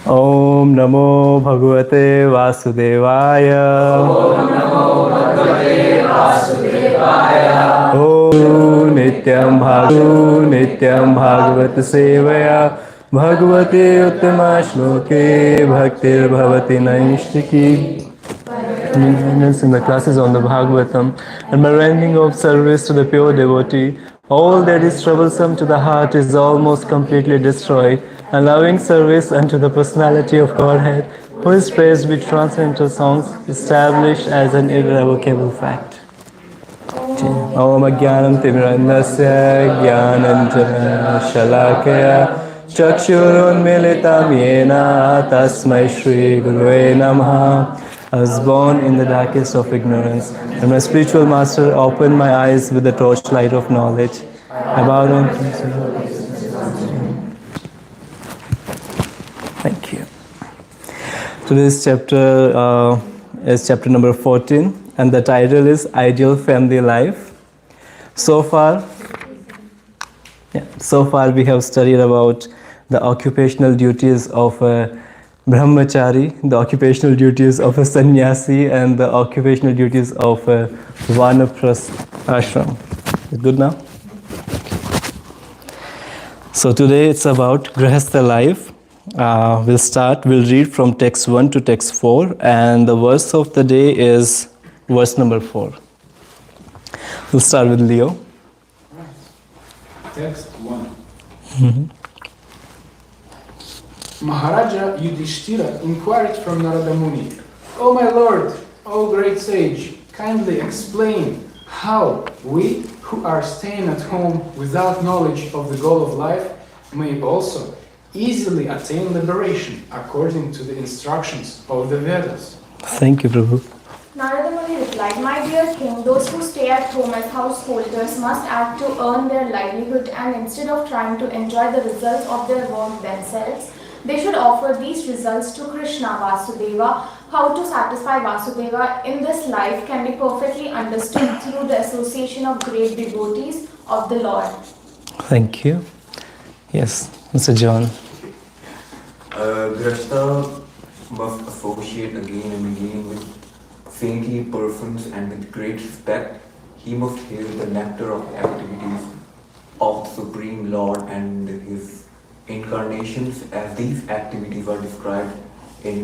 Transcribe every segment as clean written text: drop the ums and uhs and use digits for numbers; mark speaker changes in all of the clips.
Speaker 1: Om Namo Bhagavate Vasudevaya. Om Namo Bhagavate Vasudevaya. Om Nityam Bhagavat Sevaya Bhagavate Uttama Shloke Bhaktir Bhavati Naishtiki. In the classes on the Bhagavatam and by rendering of service to the pure devotee, all that is troublesome to the heart is almost completely destroyed, and loving service unto the personality of Godhead, who is praised with transcendental songs, established as an irrevocable fact. Om Ajnanam Timirandasya Jnananjana Shalakaya Chakshurunmilitam Yena Tasmai Shri Gurave Namaha. I was born in the darkest of ignorance, and my spiritual master opened my eyes with the torchlight of knowledge. I bow down to him. Thank you. Today's chapter is chapter number 14, and the title is Ideal Family Life. So far we have studied about the occupational duties of a brahmachari, the occupational duties of a sannyasi, and the occupational duties of a vanaprastha ashram. Good now? So today it's about grihastha life. We'll read from text 1 to text 4, and the verse of the day is verse number 4. We'll start with Leo.
Speaker 2: Text 1. Maharaja Yudhishthira inquired from Narada Muni, "O my lord, O great sage, kindly explain how we who are staying at home without knowledge of the goal of life may also easily attain liberation according to the instructions of the Vedas."
Speaker 1: Thank you, Prabhu.
Speaker 3: Narada Muni replied, "My dear king, those who stay at home as householders must act to earn their livelihood, and instead of trying to enjoy the results of their work themselves, they should offer these results to Krishna, Vasudeva. How to satisfy Vasudeva in this life can be perfectly understood through the association of great devotees of the Lord."
Speaker 1: Thank you. Yes, Mr. John.
Speaker 4: Grihastha must associate again and again with saintly persons, and with great respect he must hail the nectar of activities of the Supreme Lord and his incarnations, as these activities are described in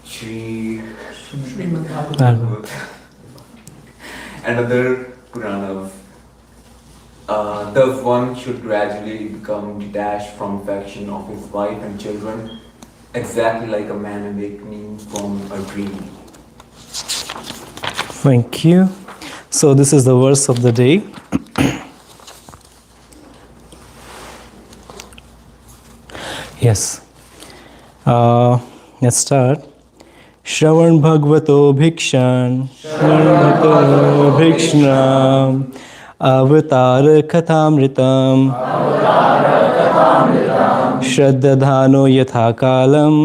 Speaker 4: Srimad Bhagavatam and other Puranas. Thus one should gradually become detached from affection of his wife and children, exactly like a man awakening from a dream.
Speaker 1: Thank you. So this is the verse of the day. Yes. Let's start. Shravan Bhagavato Bhikshan, Shravan Bhikshnam, Avatar Kathamritam, Shraddhadhano Yathakalam,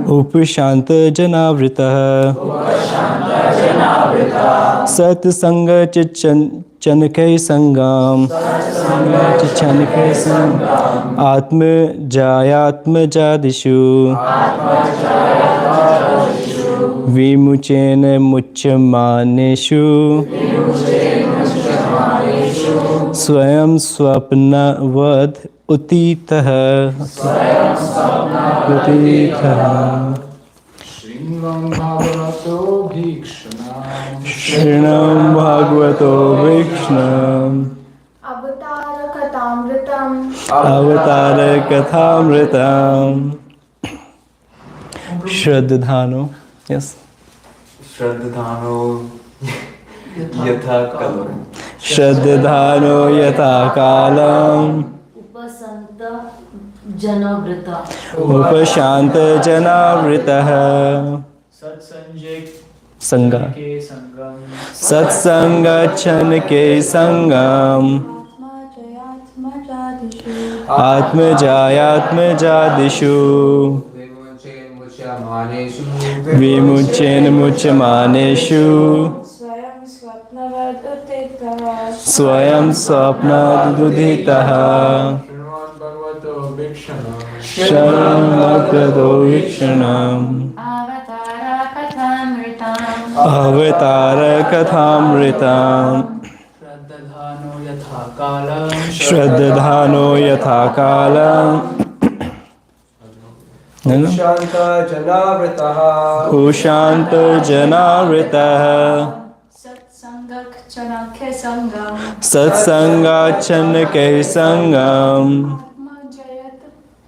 Speaker 1: Upashanta Janavritah, Satsanga Chankai Sangam, Atma Jayatma Vimuchena Muchamaneshu, Swayam Swapnavad Utitaha.
Speaker 2: Srinam Bhagavato Bhikshanam,
Speaker 1: Shrinam Bhagavato Vikshnam,
Speaker 3: Avatara Kathamritam.
Speaker 1: Avatara Kathamritam. Shraddhadhano. Yes.
Speaker 4: Shraddhadhano Yathakalam.
Speaker 1: Shraddhadhano Yathakalam.
Speaker 5: Upasanta Janavrita.
Speaker 1: Upashanta Janavritah. Sangha. Satsanga Chanke Sangam. Atma Jayatma Jadishu. Vimuchen Muchamaneshu. Swayam Swapna Duditaha. Sharanagado Vikshanam
Speaker 5: Avatara Kathamritam
Speaker 1: Avatara Kathamritam
Speaker 2: Shraddhadhano yatha kalam
Speaker 1: Shraddhadhano Yatha Kalam
Speaker 6: Shanta Janavritaha
Speaker 1: Ushanta Janavritah
Speaker 5: Satsangak Chanakya Sangam
Speaker 1: Satsanga Chanake Sangam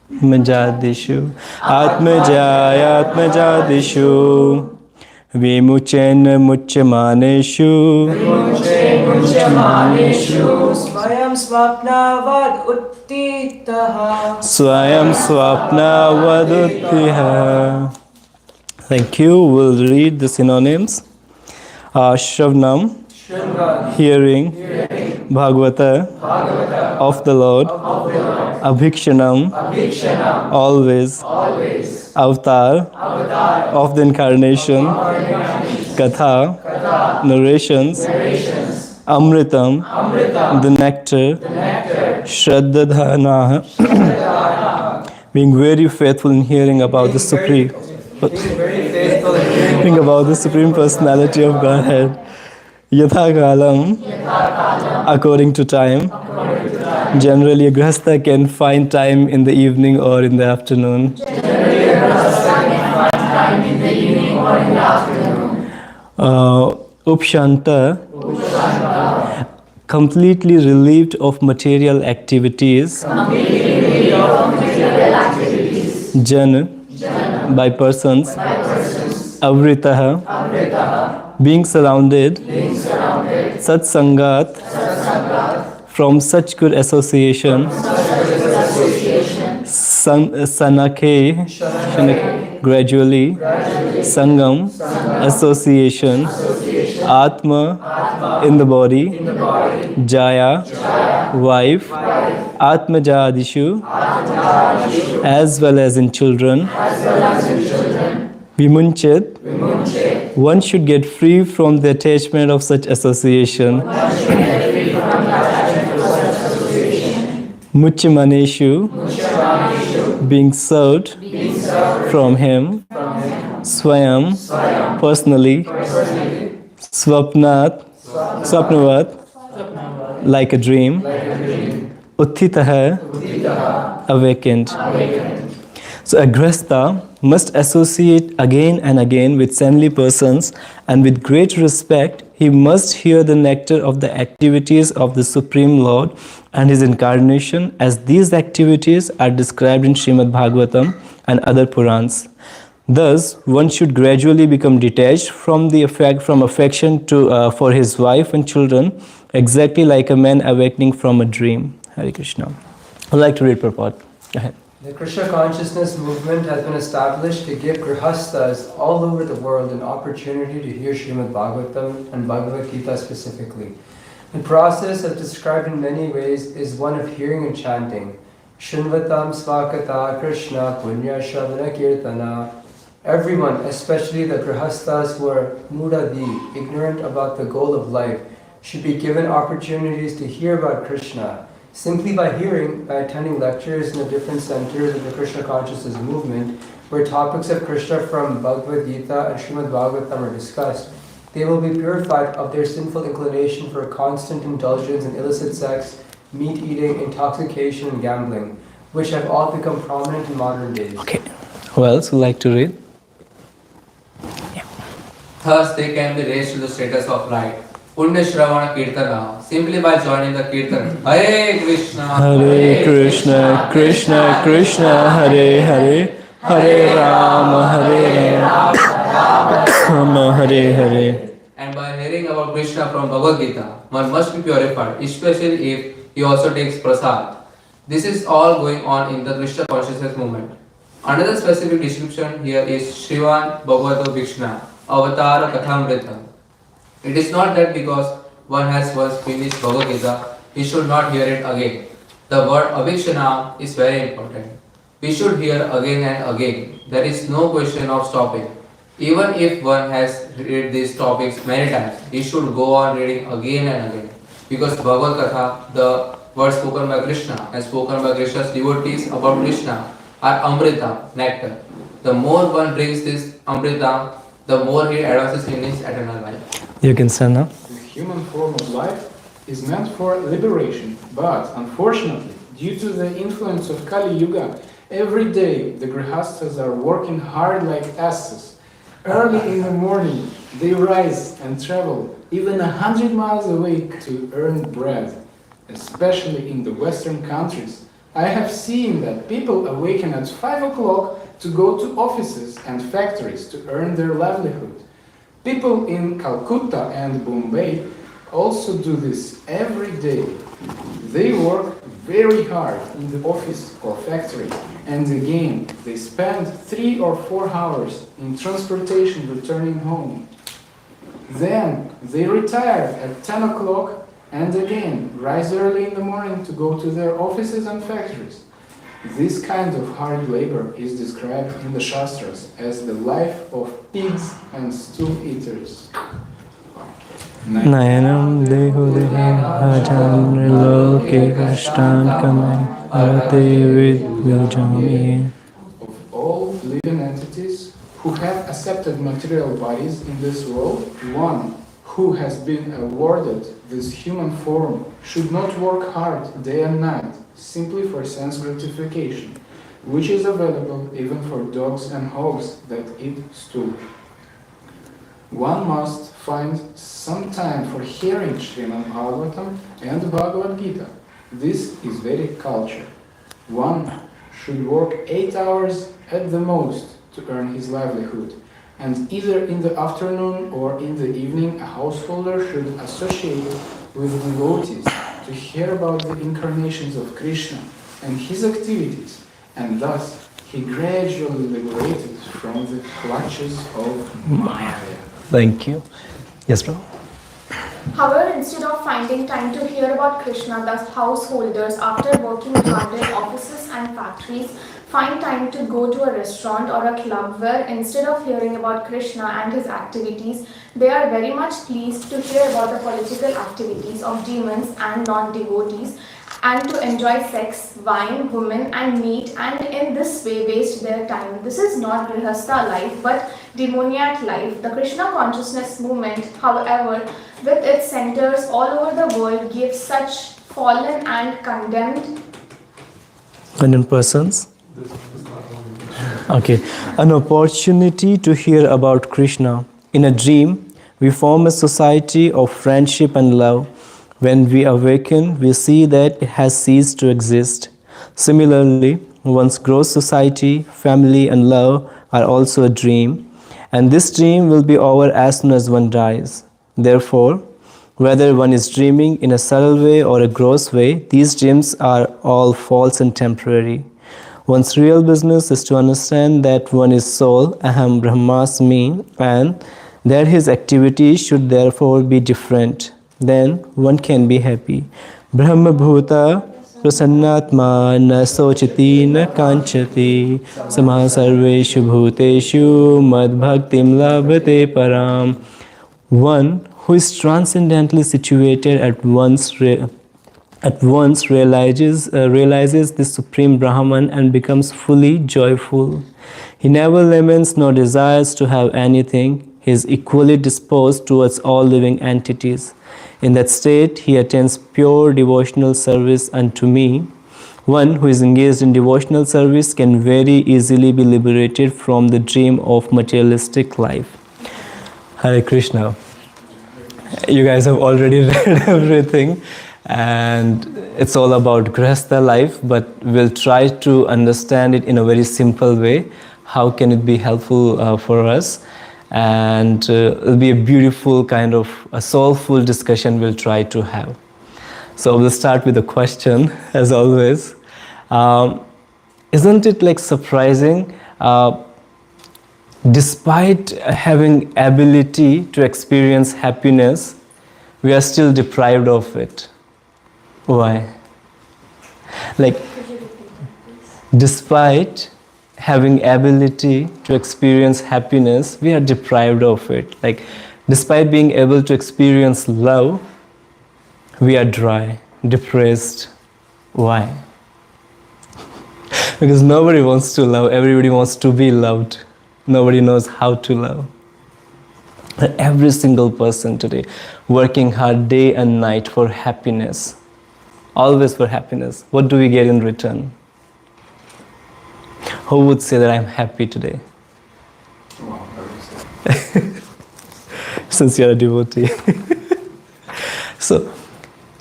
Speaker 5: Atmajayat
Speaker 1: Majadishu Atmajayatmajadishu Vimuchen Muchamaneshu
Speaker 6: Swayam Swapnavad Uttitaha.
Speaker 1: Swayam Swapna Vaduttiha. Thank you. We'll read the synonyms. Shravnam, hearing, Bhagavata, of the Lord, Abhikshanam, always, Avatar, of the incarnation, Katha, narrations, Amritam, the nectar, Shraddhadhana, being very faithful in hearing about the Supreme. Think about the Supreme Personality of Godhead. Yatha Kalam, according to time. Generally, a grahastha can find time in the evening or in the afternoon. Upshanta, completely relieved of material activities. Jan, by persons. Avritaha, being surrounded. Satsangat, from such good association. Sanake, gradually. Sangam, association. Atma, in the body. Jaya, wife. Atmajadishu, as well as in children. Vimunchit, one should get free from the attachment of such association. Muchimaneshu, being served from him. Swayam, personally. Swapnavat, like a dream. Uttitaha, awakened. So a grahastha must associate again and again with saintly persons, and with great respect he must hear the nectar of the activities of the Supreme Lord and his incarnation, as these activities are described in Srimad Bhagavatam and other Purans. Thus, one should gradually become detached from affection for his wife and children, exactly like a man awakening from a dream. Hare Krishna. I'd like to read purport. Go ahead.
Speaker 6: The Krishna consciousness movement has been established to give grihasthas all over the world an opportunity to hear Srimad Bhagavatam and Bhagavad Gita specifically. The process, as described in many ways, is one of hearing and chanting. Shinvatam Svakata Krishna Punya Shavana Kirtana. Everyone, especially the grihasthas who are mudadi, ignorant about the goal of life, should be given opportunities to hear about Krishna. Simply by hearing, by attending lectures in the different centers of the Krishna consciousness movement, where topics of Krishna from Bhagavad Gita and Srimad Bhagavatam are discussed, they will be purified of their sinful inclination for constant indulgence in illicit sex, meat eating, intoxication, and gambling, which have all become prominent in modern days.
Speaker 1: Okay. Who else would like to read?
Speaker 7: Thus, they can be raised to the status of light. Punya Shravana Kirtana, simply by joining the Kirtan. Hare Krishna,
Speaker 1: Hare Krishna, Krishna Krishna, Hare Hare, Hare Rama, Hare Rama, Hare Hare.
Speaker 7: And by hearing about Krishna from Bhagavad Gita, one must be purified, especially if he also takes prasad. This is all going on in the Krishna consciousness movement. Another specific description here is Shrivan Bhagavato Vikshna, Avatar Kathamrita. It is not that because one has once finished Bhagavad Gita, he should not hear it again. The word Avikshana is very important. We should hear again and again. There is no question of stopping. Even if one has read these topics many times, he should go on reading again and again. Because Bhagavad Gita, the words spoken by Krishna and spoken by Krishna's devotees about Krishna are Amrita, nectar. The more one drinks this Amrita, the more he advances in his eternal life.
Speaker 1: You can stand now.
Speaker 2: The human form of life is meant for liberation, but unfortunately, due to the influence of Kali Yuga, every day the grihasthas are working hard like asses. Early in the morning, they rise and travel even 100 miles away to earn bread. Especially in the Western countries, I have seen that people awaken at 5 o'clock to go to offices and factories to earn their livelihood. People in Calcutta and Bombay also do this every day. They work very hard in the office or factory, and again they spend 3 or 4 hours in transportation returning home. Then they retire at 10 o'clock and again rise early in the morning to go to their offices and factories. This kind of hard labor is described in the Shastras as the life of pigs and stool eaters.
Speaker 1: Nayanam deho deha loke kashtan kamai arate vidyajami.
Speaker 2: Of all living entities who have accepted material bodies in this world, one who has been awarded this human form should not work hard day and night simply for sense gratification, which is available even for dogs and hogs that eat stool. One must find some time for hearing Srimad Bhagavatam and Bhagavad Gita. This is Vedic culture. One should work 8 hours at the most to earn his livelihood, and either in the afternoon or in the evening a householder should associate with devotees to hear about the incarnations of Krishna and his activities, and thus he gradually liberated from the clutches of Maya.
Speaker 1: Thank you. Yes, Prabhu.
Speaker 3: However, instead of finding time to hear about Krishna, the householders, after working hard in offices and factories, find time to go to a restaurant or a club where instead of hearing about Krishna and his activities, they are very much pleased to hear about the political activities of demons and non-devotees, and to enjoy sex, wine, women and meat, and in this way waste their time. This is not Grihastha life but demoniac life. The Krishna consciousness movement, however, with its centers all over the world, gives such fallen and condemned
Speaker 1: persons. Okay, an opportunity to hear about Krishna. In a dream, we form a society of friendship and love. When we awaken, we see that it has ceased to exist. Similarly, one's gross society, family and love are also a dream, and this dream will be over as soon as one dies. Therefore, whether one is dreaming in a subtle way or a gross way, these dreams are all false and temporary. One's real business is to understand that one is soul, aham brahmasmi, and that his activities should therefore be different. Then one can be happy. Brahma bhuta prasannatma na sochati na kanchati samah sarveshu bhuteshu mad bhaktim labhate param. One who is transcendently situated at once realizes the Supreme Brahman and becomes fully joyful. He never laments nor desires to have anything. He is equally disposed towards all living entities. In that state, he attains pure devotional service unto me. One who is engaged in devotional service can very easily be liberated from the dream of materialistic life. Hare Krishna. You guys have already read everything, and it's all about Grihastha life, but we'll try to understand it in a very simple way. How can it be helpful for us? And it'll be a beautiful kind of a soulful discussion we'll try to have. So we'll start with a question, as always. Isn't it like surprising, despite having ability to experience happiness, we are still deprived of it? Why? Like, despite having ability to experience happiness, we are deprived of it. Like, despite being able to experience love, we are dry, depressed, Why? Because nobody wants to love, everybody wants to be loved. Nobody knows how to love. And every single person today working hard day and night for happiness, always for happiness. What do we get in return? Who would say that I'm happy today?
Speaker 2: Wow, very sad.
Speaker 1: Since you're a devotee. So,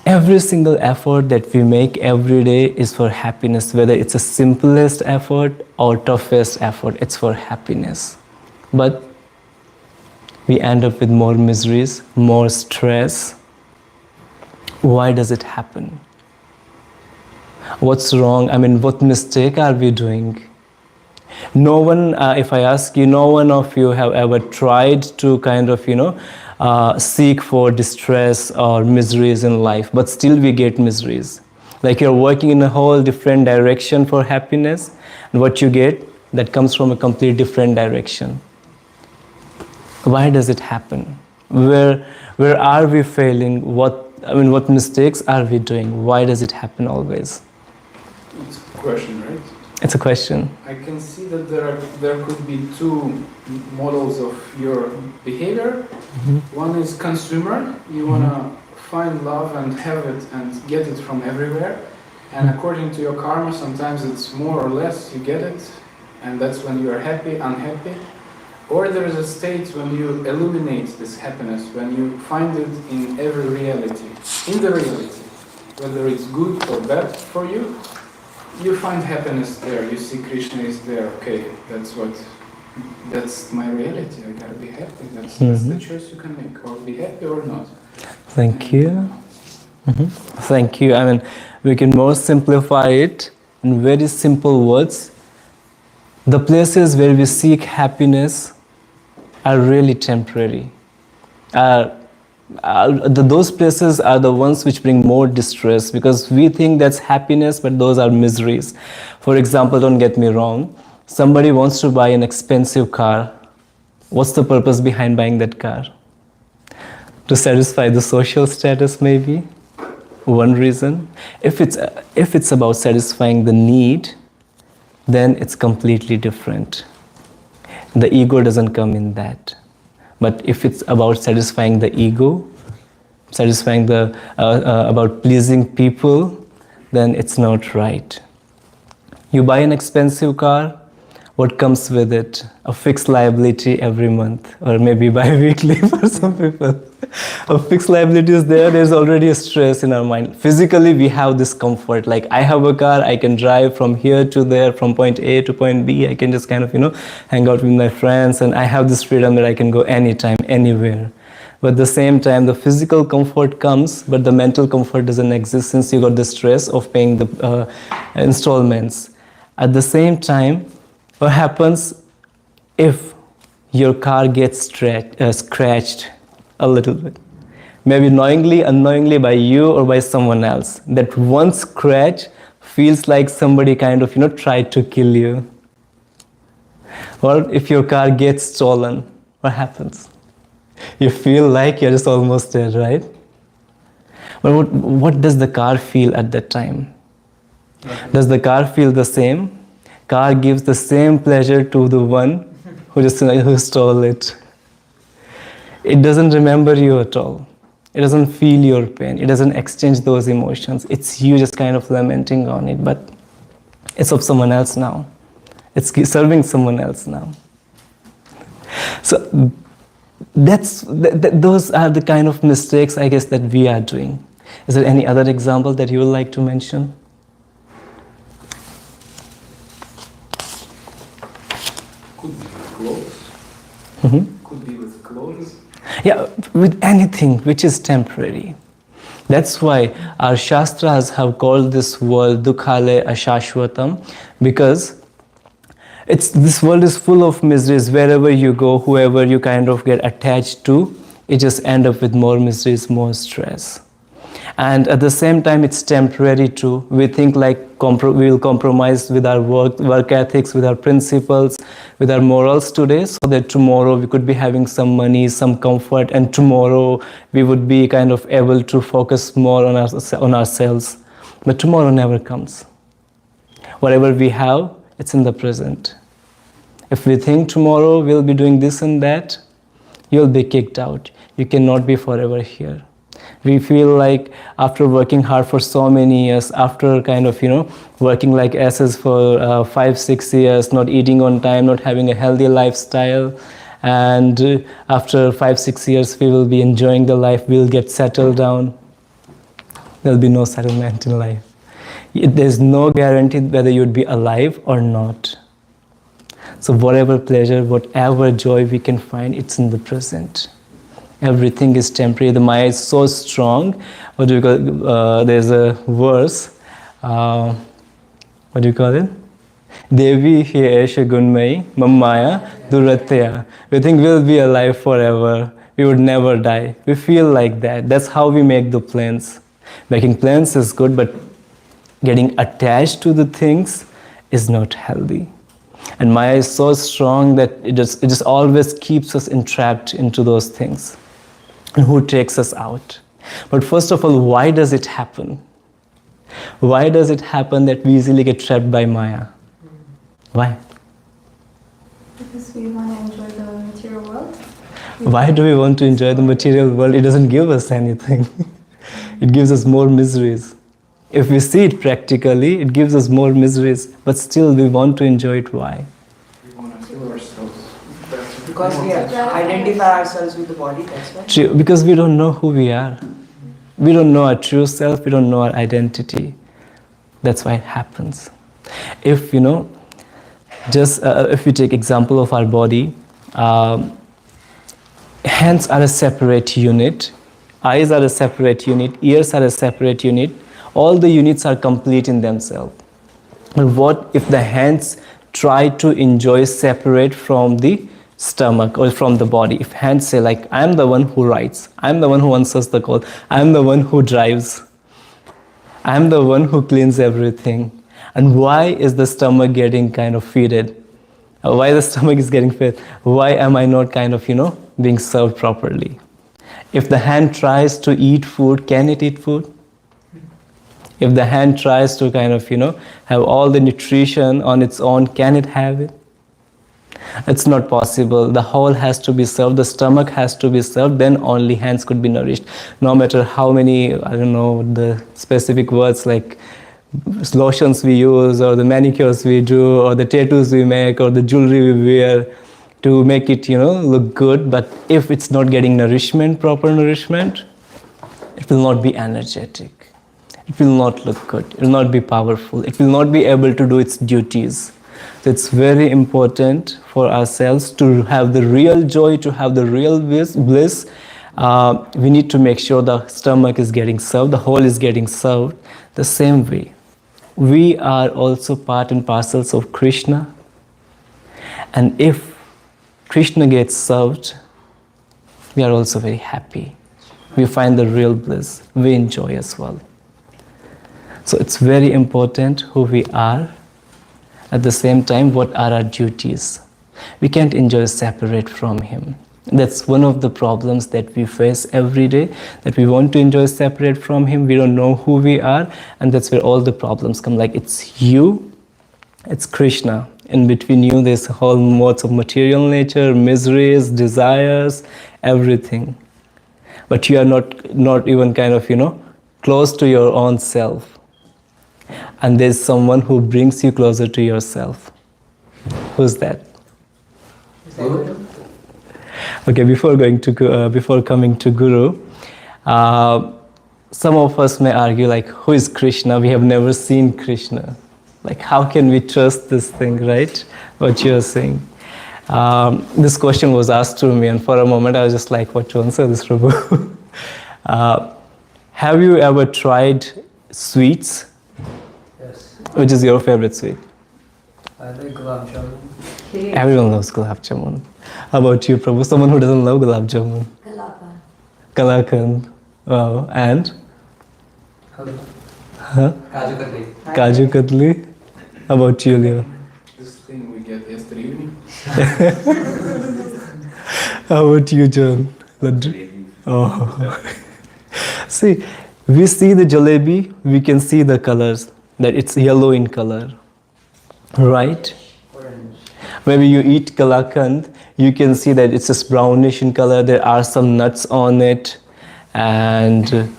Speaker 1: every single effort that we make every day is for happiness, whether it's the simplest effort or toughest effort, it's for happiness. But we end up with more miseries, more stress. Why does it happen? What's wrong? I mean, what mistake are we doing? No one, if I ask you, no one of you have ever tried to kind of, seek for distress or miseries in life, but still we get miseries. Like you're working in a whole different direction for happiness, and what you get, that comes from a complete different direction. Why does it happen? Where are we failing? What mistakes are we doing? Why does it happen always?
Speaker 2: It's a question, right?
Speaker 1: It's a question.
Speaker 2: I can see that there could be two models of your behavior. One is consumer. You want to find love and have it and get it from everywhere. And according to your karma, sometimes it's more or less you get it, and that's when you are happy, unhappy. Or there is a state when you illuminate this happiness, when you find it in every reality, in the reality, whether it's good or bad for you. You find happiness there, you see Krishna is there, okay, that's my reality, I gotta be happy, that's the choice you can make, or be happy or not.
Speaker 1: Thank you. Thank you. I mean, we can more simplify it in very simple words. The places where we seek happiness are really temporary. Those places are the ones which bring more distress, because we think that's happiness, but those are miseries. For example, don't get me wrong, somebody wants to buy an expensive car. What's the purpose behind buying that car? To satisfy the social status, maybe? One reason. If it's about satisfying the need, then it's completely different. The ego doesn't come in that. But if it's about satisfying the ego, satisfying about pleasing people, then it's not right. You buy an expensive car, what comes with it? A fixed liability every month, or maybe bi-weekly for some people. A fixed liability is there, there's already a stress in our mind. Physically, we have this comfort, like I have a car, I can drive from here to there, from point A to point B, I can just kind of, hang out with my friends, and I have this freedom that I can go anytime, anywhere. But at the same time, the physical comfort comes, but the mental comfort doesn't exist, since you got the stress of paying the installments. At the same time, what happens if your car gets scratched a little bit? Maybe knowingly, unknowingly by you or by someone else. That one scratch feels like somebody kind of, tried to kill you. Or if your car gets stolen, what happens? You feel like you're just almost dead, right? But what does the car feel at that time? Does the car feel the same? Car gives the same pleasure to the one who stole it. It doesn't remember you at all. It doesn't feel your pain. It doesn't exchange those emotions. It's you just kind of lamenting on it, but it's of someone else now. It's serving someone else now. So those are the kind of mistakes, I guess, that we are doing. Is there any other example that you would like to mention?
Speaker 2: Could be with clothes. Could be with clothes.
Speaker 1: Yeah, with anything which is temporary. That's why our Shastras have called this world Dukhale Ashashvatam, because this world is full of miseries. Wherever you go, whoever you kind of get attached to, you just end up with more miseries, more stress. And at the same time, it's temporary too. We think like we will compromise with our work ethics, with our principles, with our morals today, so that tomorrow we could be having some money, some comfort, and tomorrow we would be kind of able to focus more on ourselves. But tomorrow never comes. Whatever we have, it's in the present. If we think tomorrow we'll be doing this and that, you'll be kicked out. You cannot be forever here. We feel like after working hard for so many years, after kind of, working like asses for 5-6 years, not eating on time, not having a healthy lifestyle, and after 5-6 years we will be enjoying the life, we'll get settled down. There'll be no settlement in life. There's no guarantee whether you'd be alive or not. So whatever pleasure, whatever joy we can find, it's in the present. Everything is temporary. The Maya is so strong. What do you call? There's a verse. What do you call it? Devi hi esha gunmai mamaya duratya. We think we'll be alive forever. We would never die. We feel like that. That's how we make the plans. Making plans is good, but getting attached to the things is not healthy. And Maya is so strong that it just always keeps us entrapped into those things. And who takes us out? But first of all, why does it happen? Why does it happen that we easily get trapped by Maya? Why?
Speaker 5: Because we want to enjoy the material world.
Speaker 1: Why do we want to enjoy the material world? It doesn't give us anything. It gives us more miseries. If we see it practically, it gives us more miseries, but still we want to enjoy it. Why?
Speaker 2: We want to kill ourselves.
Speaker 8: Because we identify ourselves with the body, that's why.
Speaker 1: True, because we don't know who we are. We don't know our true self, we don't know our identity. That's why it happens. If, if we take example of our body, hands are a separate unit, eyes are a separate unit, ears are a separate unit. All the units are complete in themselves. But what if the hands try to enjoy separate from the stomach or from the body? If hands say like, I'm the one who writes, I'm the one who answers the call, I'm the one who drives, I'm the one who cleans everything. And why is the stomach getting kind of feeded? Why the stomach is getting fed? Why am I not kind of, being served properly? If the hand tries to eat food, can it eat food? If the hand tries to kind of, have all the nutrition on its own, can it have it? It's not possible. The whole has to be served. The stomach has to be served. Then only hands could be nourished. No matter how many, I don't know, the specific words like lotions we use or the manicures we do or the tattoos we make or the jewelry we wear to make it, look good. But if it's not getting nourishment, proper nourishment, it will not be energetic. It will not look good. It will not be powerful. It will not be able to do its duties. So it's very important for ourselves to have the real joy, to have the real bliss. We need to make sure the stomach is getting served, the whole is getting served the same way. We are also part and parcels of Krishna. And if Krishna gets served, we are also very happy. We find the real bliss. We enjoy as well. So it's very important who we are. At the same time, what are our duties? We can't enjoy separate from Him. That's one of the problems that we face every day, that we want to enjoy separate from Him. We don't know who we are, and that's where all the problems come. Like it's you, it's Krishna. In between you, there's whole modes of material nature, miseries, desires, everything. But you are not even kind of, close to your own self. And there's someone who brings you closer to yourself. Who's that? Okay, before coming to Guru, some of us may argue like, who is Krishna? We have never seen Krishna. Like, how can we trust this thing, right? What you're saying. This question was asked to me, and for a moment I was just like, what to answer this, Prabhu? Have you ever tried sweets?
Speaker 6: Yes.
Speaker 1: Which is your favorite sweet?
Speaker 6: I like gulab jamun.
Speaker 1: Everyone loves gulab jamun. How about you, Prabhu? Someone who doesn't love gulab jamun? Kalakand. Wow. And? Huh?
Speaker 7: Kaju Katli.
Speaker 1: Kaju Katli. How about you, Leo?
Speaker 2: This thing we get yesterday evening.
Speaker 1: How about you, John? Laddu? Oh. See, We see the jalebi, we can see the colors, that it's yellow in color, right? Maybe you eat kalakand, you can see that it's just brownish in color, there are some nuts on it, and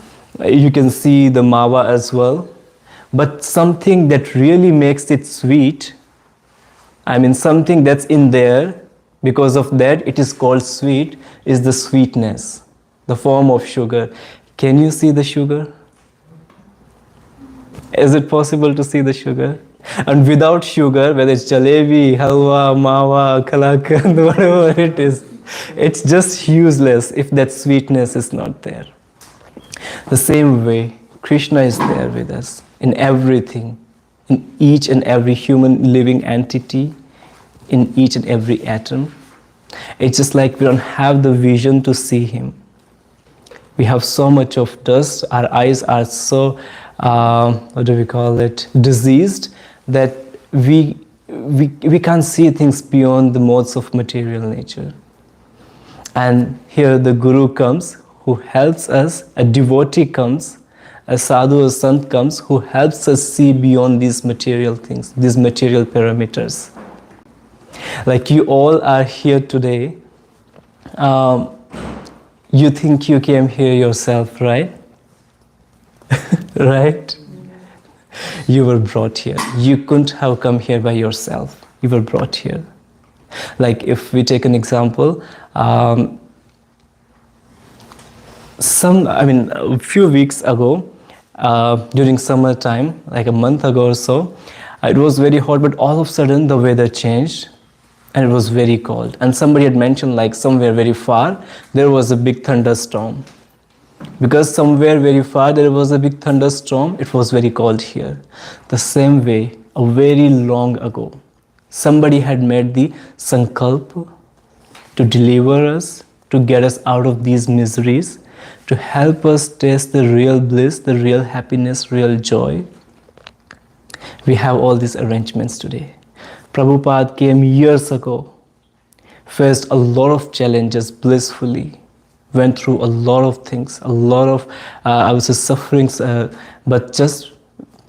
Speaker 1: you can see the mawa as well. But something that really makes it sweet, something that's in there, because of that it is called sweet, is the sweetness, the form of sugar. Can you see the sugar? Is it possible to see the sugar? And without sugar, whether it's jalebi, halwa, mawa, kalakand, whatever it is, it's just useless if that sweetness is not there. The same way, Krishna is there with us in everything, in each and every human living entity, in each and every atom. It's just like we don't have the vision to see him. We have so much of dust, our eyes are so, diseased, that we can't see things beyond the modes of material nature. And here the Guru comes, who helps us, a devotee comes, a sadhu or sant comes, who helps us see beyond these material things, these material parameters. Like you all are here today, you think you came here yourself, right? Right? You were brought here. You couldn't have come here by yourself. You were brought here. Like if we take an example, a few weeks ago, during summertime, like a month ago or so, it was very hot, but all of a sudden the weather changed and it was very cold. And somebody had mentioned like somewhere very far, there was a big thunderstorm. Because somewhere very far there was a big thunderstorm, it was very cold here. The same way, a very long ago, somebody had made the sankalpa to deliver us, to get us out of these miseries, to help us taste the real bliss, the real happiness, real joy. We have all these arrangements today. Prabhupada came years ago, faced a lot of challenges blissfully, went through a lot of things, a lot of, sufferings, but just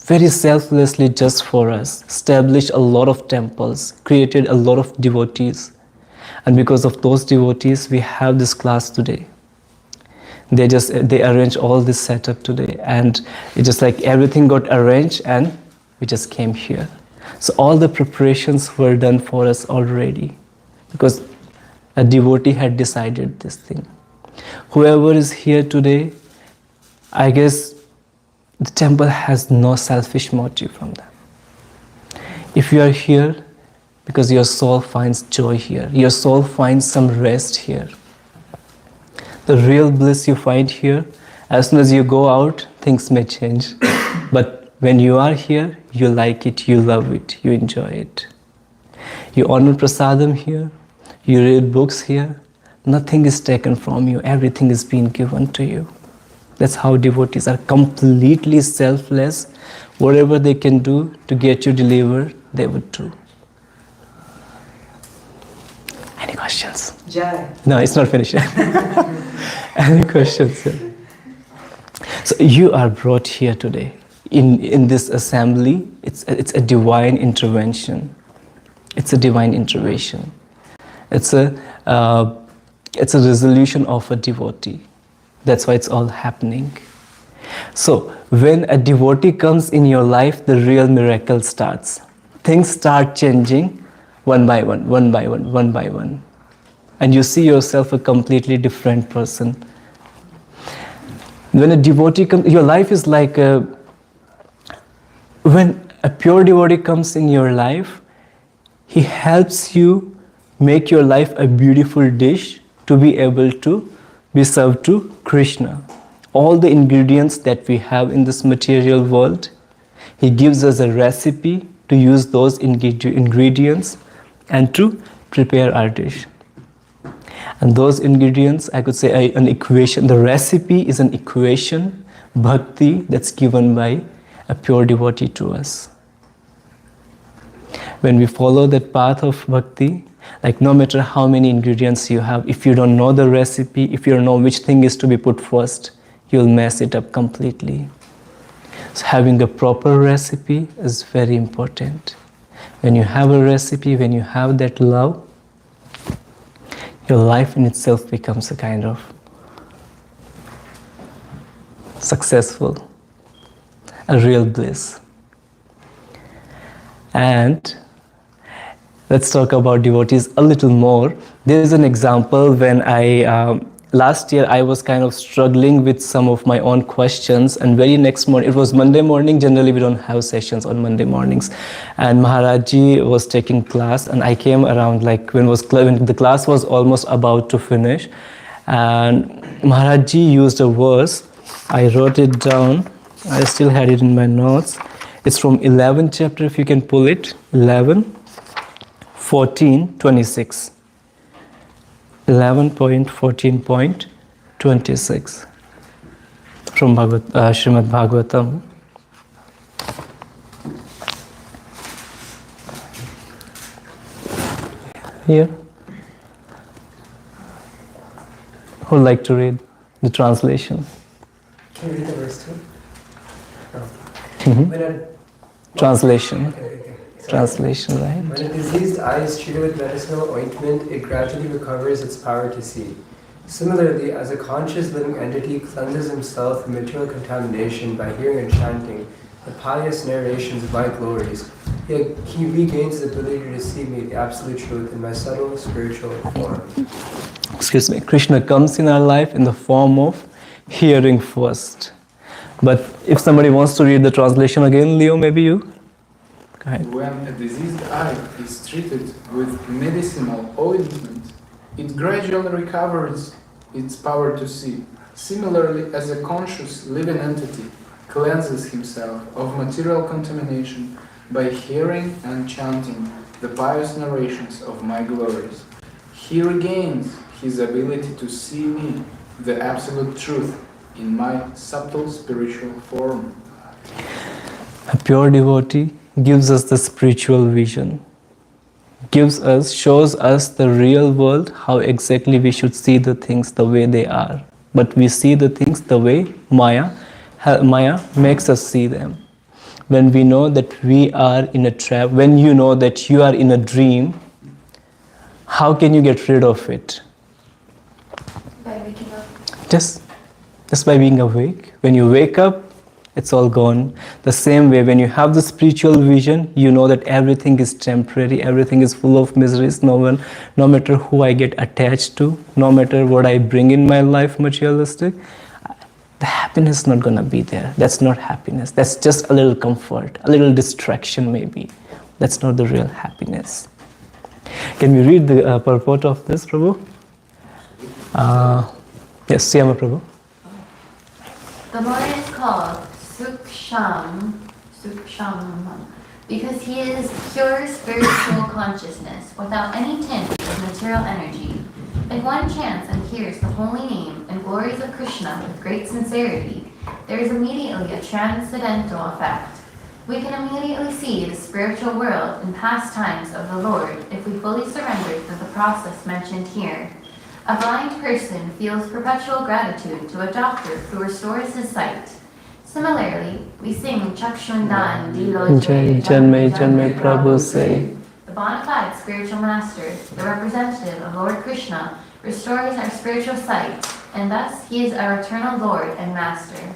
Speaker 1: very selflessly just for us, established a lot of temples, created a lot of devotees. And because of those devotees, we have this class today. They arranged all this setup today, and it just like everything got arranged and we just came here. So all the preparations were done for us already because a devotee had decided this thing. Whoever is here today, I guess the temple has no selfish motive from them. If you are here because your soul finds joy here, your soul finds some rest here, the real bliss you find here, as soon as you go out, things may change. But when you are here, you like it, you love it, you enjoy it. You honor prasadam here, you read books here, nothing is taken from you, everything is being given to you. That's how devotees are, completely selfless. Whatever they can do to get you delivered, they would do. Any questions?
Speaker 8: Jai.
Speaker 1: No, it's not finished. Any questions? So you are brought here today. In this assembly, it's a divine intervention. It's a divine intervention. It's a resolution of a devotee. That's why it's all happening. So when a devotee comes in your life, the real miracle starts. Things start changing one by one, one by one, one by one. And you see yourself a completely different person. When a devotee comes, your life is like when a pure devotee comes in your life, he helps you make your life a beautiful dish to be able to be served to Krishna. All the ingredients that we have in this material world, he gives us a recipe to use those ingredients and to prepare our dish. And those ingredients, I could say an equation, the recipe is an equation, bhakti, that's given by a pure devotee to us. When we follow that path of bhakti, like no matter how many ingredients you have, if you don't know the recipe, if you don't know which thing is to be put first, you'll mess it up completely. So having a proper recipe is very important. When you have a recipe, when you have that love, your life in itself becomes a kind of successful, a real bliss. And let's talk about devotees a little more. There is an example when last year I was kind of struggling with some of my own questions, and very next morning, it was Monday morning, generally we don't have sessions on Monday mornings, and Maharajji was taking class, and I came around like when the class was almost about to finish, and Maharajji used a verse. I wrote it down, I still had it in my notes. It's from 11th chapter, if you can pull it, 11, 14, 26. 11.14.26 from Srimad Bhagavatam. Here. Who would like to read the translation?
Speaker 6: Can you read the verse too?
Speaker 1: Translation.
Speaker 6: Okay.
Speaker 1: Translation, right?
Speaker 6: When a diseased eye is treated with medicinal ointment, it gradually recovers its power to see. Similarly, as a conscious living entity cleanses himself from material contamination by hearing and chanting the pious narrations of my glories, he regains the ability to see me, the absolute truth, in my subtle spiritual form.
Speaker 1: Excuse me. Krishna comes in our life in the form of hearing first. But if somebody wants to read the translation again, Leo, maybe you? Go ahead.
Speaker 2: When a diseased eye is treated with medicinal ointment, it gradually recovers its power to see. Similarly, as a conscious living entity cleanses himself of material contamination by hearing and chanting the pious narrations of my glories, he regains his ability to see me, the absolute truth, in my subtle spiritual form.
Speaker 1: A pure devotee gives us the spiritual vision, shows us the real world, how exactly we should see the things the way they are. But we see the things the way Maya makes us see them. When we know that we are in a trap, when you know that you are in a dream, how can you get rid of it?
Speaker 3: By waking up.
Speaker 1: Just by being awake. When you wake up, it's all gone. The same way, when you have the spiritual vision, you know that everything is temporary, everything is full of miseries. No matter who I get attached to, no matter what I bring in my life, materialistic, the happiness is not gonna be there. That's not happiness. That's just a little comfort, a little distraction maybe. That's not the real happiness. Can we read the purport of this, Prabhu? Yes, Siyama Prabhu.
Speaker 9: The Lord is called Suksham, because he is pure spiritual consciousness without any tint of material energy. If one chants and hears the holy name and glories of Krishna with great sincerity, there is immediately a transcendental effect. We can immediately see the spiritual world and pastimes of the Lord if we fully surrender to the process mentioned here. A blind person feels perpetual gratitude to a doctor who restores his sight. Similarly, we sing Chakshundan Dilo
Speaker 1: Janme Prabhu say.
Speaker 9: The bona fide spiritual master, the representative of Lord Krishna, restores our spiritual sight, and thus he is our eternal Lord and Master.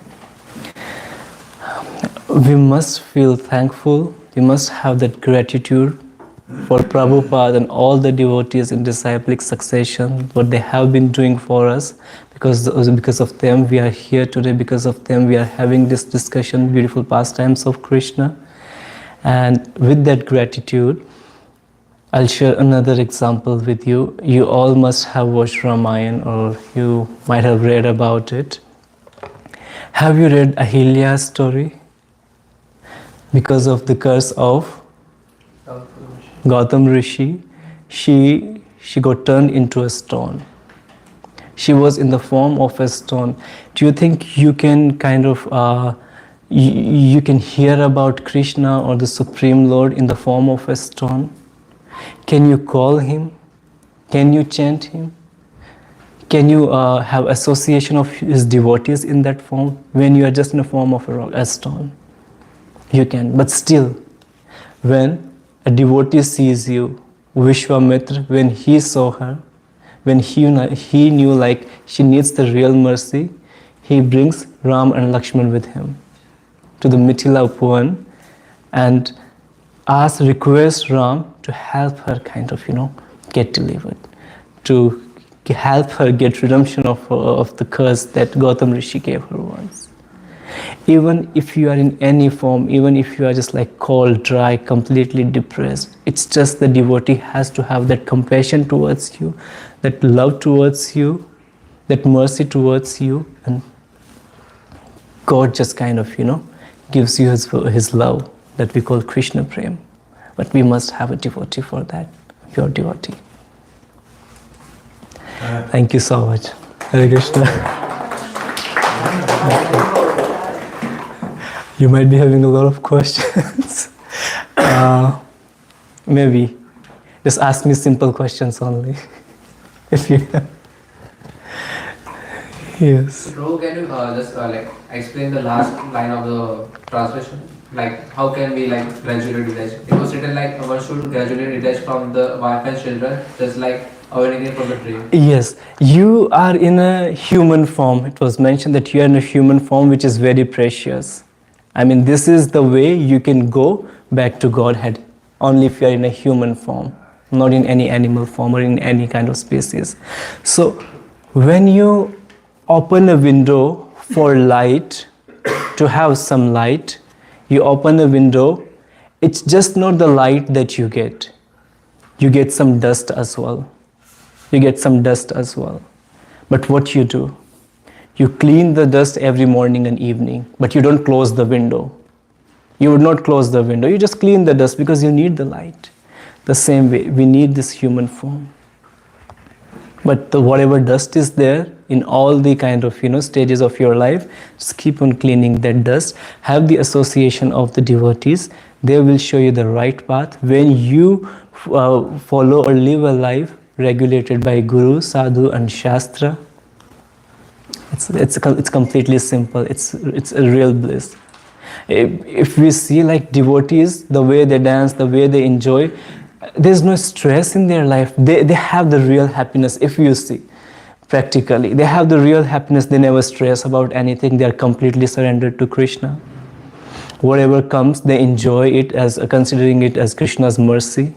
Speaker 1: We must feel thankful, we must have that gratitude for Prabhupada and all the devotees in disciplic succession, what they have been doing for us. Because of them we are here today, because of them we are having this discussion, beautiful pastimes of Krishna. And with that gratitude, I'll share another example with you. You all must have watched Ramayana, or you might have read about it. Have you read Ahilya's story? Because of the curse of Gautam Rishi, she got turned into a stone. She was in the form of a stone. Do you think you can kind of you can hear about Krishna or the Supreme Lord in the form of a stone? Can you call him? Can you chant him? can you have association of his devotees in that form? When you are just in the form of a rock, a stone, you can. But still, when a devotee sees you, Vishwamitra, when he saw her, when he knew like she needs the real mercy, he brings Ram and Lakshman with him to the Mithila Upan and requests Ram to help her kind of, get delivered, to help her get redemption of the curse that Gautam Rishi gave her once. Even if you are in any form, even if you are just like cold, dry, completely depressed, it's just the devotee has to have that compassion towards you, that love towards you, that mercy towards you, and God just kind of, gives you his love that we call Krishna Prem. But we must have a devotee for that, a pure devotee. Thank you so much. Hare Krishna. You might be having a lot of questions. Maybe just ask me simple questions only. If you have. Yes.
Speaker 7: Prabhu, can you just explain the last line of the translation? Like, how can we gradually detach? It was written like one should gradually detach from the wife and children, just like awakening from the dream.
Speaker 1: Yes, you are in a human form. It was mentioned that you are in a human form, which is very precious. I mean, this is the way you can go back to Godhead, only if you are in a human form, not in any animal form or in any kind of species. So, when you open a window for light, to have some light, you open a window, it's just not the light that you get. You get some dust as well. You get some dust as well. But what you do? You clean the dust every morning and evening, but you don't close the window. You would not close the window. You just clean the dust because you need the light. The same way, we need this human form. But whatever dust is there in all the kind of stages of your life, just keep on cleaning that dust. Have the association of the devotees. They will show you the right path. When you follow or live a life regulated by Guru, Sadhu, and Shastra, it's completely simple. It's a real bliss. If we see like devotees, the way they dance, the way they enjoy, there's no stress in their life. They have the real happiness. If you see practically, they have the real happiness. They never stress about anything. They are completely surrendered to Krishna. Whatever comes, they enjoy it as considering it as Krishna's mercy.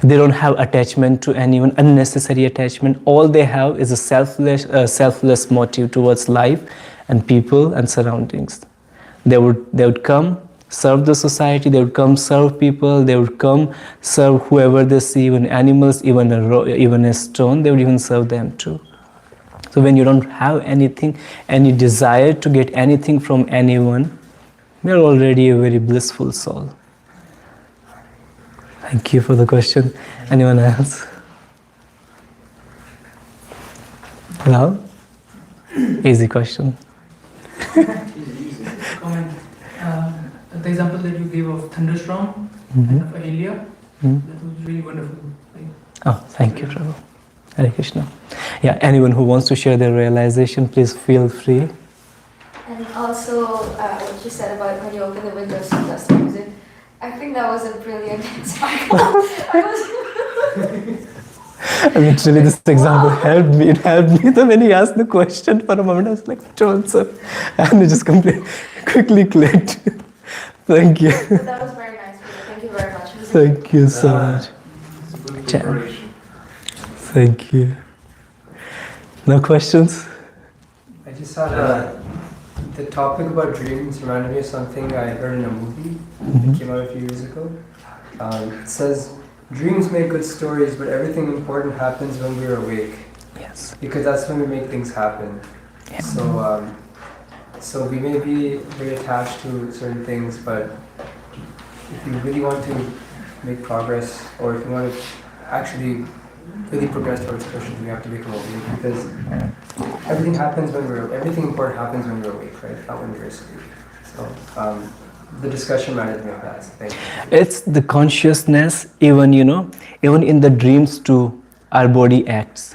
Speaker 1: They don't have attachment to anyone, unnecessary attachment. All they have is a selfless motive towards life and people and surroundings. They would come, serve the society, they would come serve people, they would come serve whoever they see, even animals, even a stone, they would even serve them too. So when you don't have anything, any desire to get anything from anyone, you're already a very blissful soul. Thank you for the question. Anyone else? Hello? Easy question.
Speaker 10: Comment. The example that you gave of thunderstorm and of Ahilya, that was really wonderful.
Speaker 1: Oh, thank you, Prabhu. Hare Krishna. Yeah, anyone who wants to share their realization, please feel free.
Speaker 5: And also, what you said about when you open the windows to dust music, I think that was a brilliant example.
Speaker 1: Literally, this example helped me. It helped me. So when he asked the question for a moment, I was like, "What answer?" And it just quickly clicked. Thank you.
Speaker 5: That was very nice. Thank you very much.
Speaker 1: Thank you so much. Thank you. No questions?
Speaker 6: I just had the topic about dreams reminded me of something I heard in a movie that came out a few years ago. It says, dreams make good stories, but everything important happens when we're awake.
Speaker 1: Yes.
Speaker 6: Because that's when we make things happen. Yeah. So we may be very attached to certain things, but if you really want to make progress, or if you want to actually really progress towards Krishna, we have to become awake, because everything important happens when we're awake, right? Not when we're asleep. So the discussion reminded me of that. So thank you.
Speaker 1: It's the consciousness, even in the dreams too, our body acts.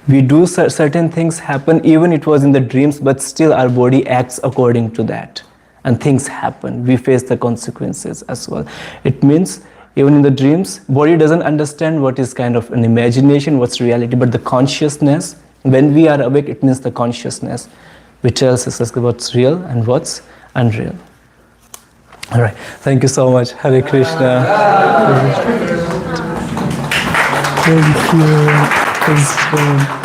Speaker 1: We do certain things happen, even it was in the dreams, but still our body acts according to that. And things happen. We face the consequences as well. It means even in the dreams, body doesn't understand what is kind of an imagination, what's reality, but the consciousness, when we are awake, it means the consciousness, which tells us what's real and what's unreal. All right. Thank you so much. Hare Krishna. Thank you.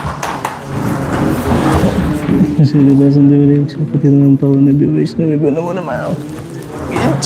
Speaker 1: Shri Vasandevi Ekshapati Nam Pavane Vishnu Vibhunamana Maya.